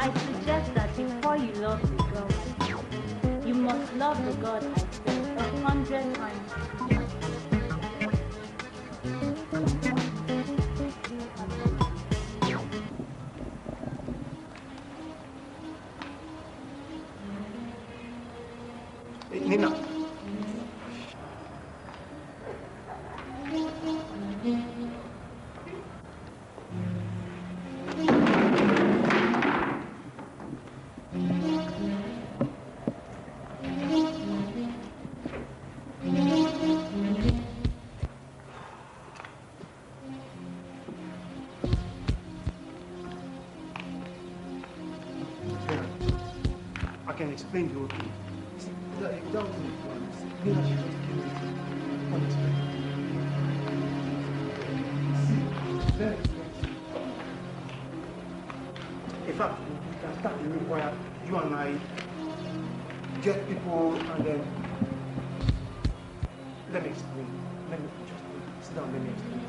I suggest that before you love the girl, you must love the God I said 100 times. Nina. I can explain the whole thing. Don't Nina, she just came in unexpectedly. Very expensive. In fact, we can start the room where you and I get people and then let me explain. Let me just sit down, let me explain.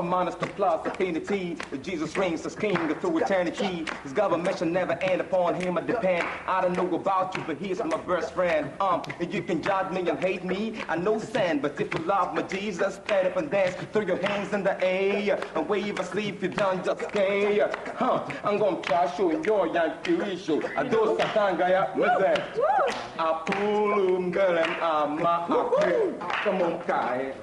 Minus the plus affinity, Jesus reigns as king through eternity. His government shall never end, upon him I depend. I don't know about you, but he's my best friend. And you can judge me and hate me, I know sin, but if you love my Jesus, stand up and dance, throw your hands in the air, and wave asleep, you done just scare. I'm gonna try to enjoy your issue. I do Satanga ya mzee. Apulum galem ama apu. Come on, kai.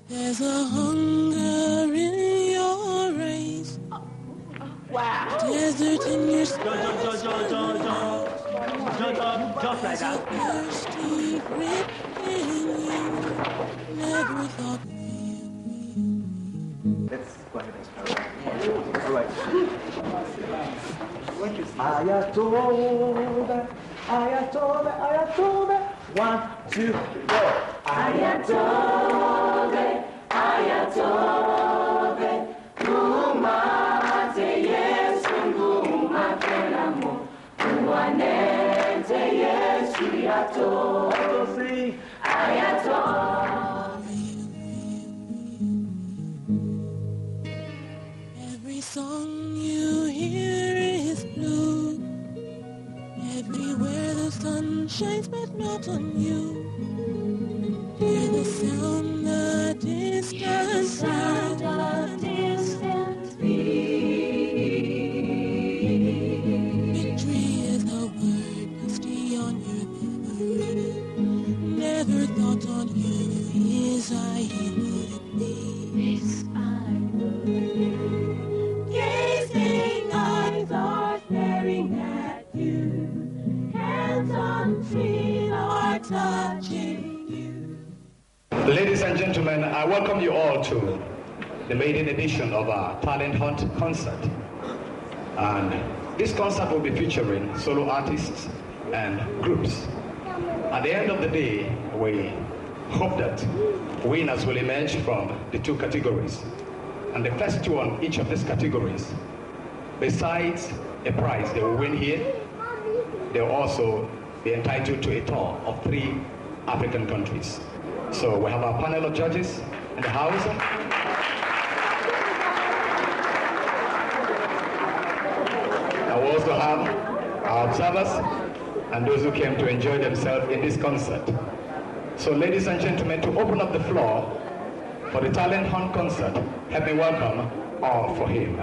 There's a hunger in your eyes. Wow. Desert in your Jump like that. thirsty grip in you. Never thought. Let's go ahead and start. All right. Ayatobe. 1, 2, 4. Ayatobe, kumate Yesu ngumakelamo, kuanete Yesu ayatobe, ayatobe. Every song you hear is blue. Everywhere the sun shines, but not on you. Hear the sound, the distant sound, the distant beat. Victory is a word misty on your memory. Never thought on you as I would be. Yes, I would. Gazing eyes are staring at you. Hands unseen are touching. Ladies and gentlemen, I welcome you all to the maiden edition of our Talent Hunt concert. And this concert will be featuring solo artists and groups. At the end of the day, we hope that winners will emerge from the two categories. And the first two on each of these categories, besides a prize they will win here, they will also be entitled to a tour of 3 African countries. So we have our panel of judges in the house. And we also have our observers and those who came to enjoy themselves in this concert. So ladies and gentlemen, to open up the floor for the Talent Hunt concert, help me welcome All for Him.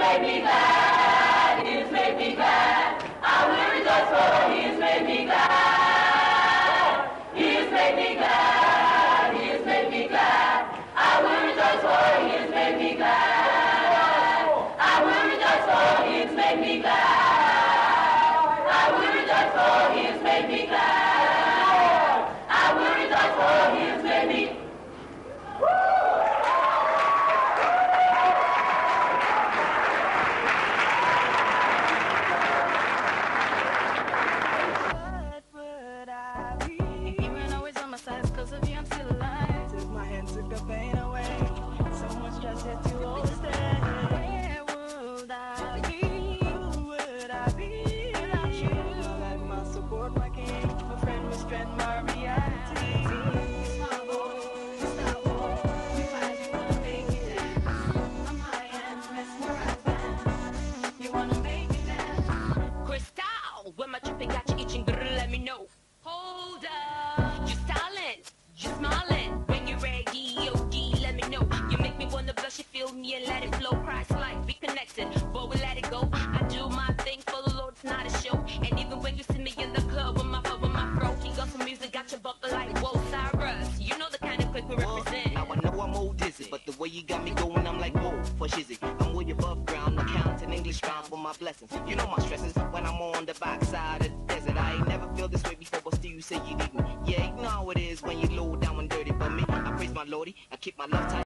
made me glad. He has made me glad. I will rejoice for he has made me glad. He has made me glad. He has made me glad. I will rejoice for he has made me glad. I will rejoice for he has made me glad. I will rejoice for he has made me glad. I will rejoice for he has made me glad. You know my stresses when I'm on the backside of the desert. I ain't never feel this way before, but still you say you need me. Yeah, you know how it is when you low down and dirty, but me, I praise my Lordy, I keep my love tight.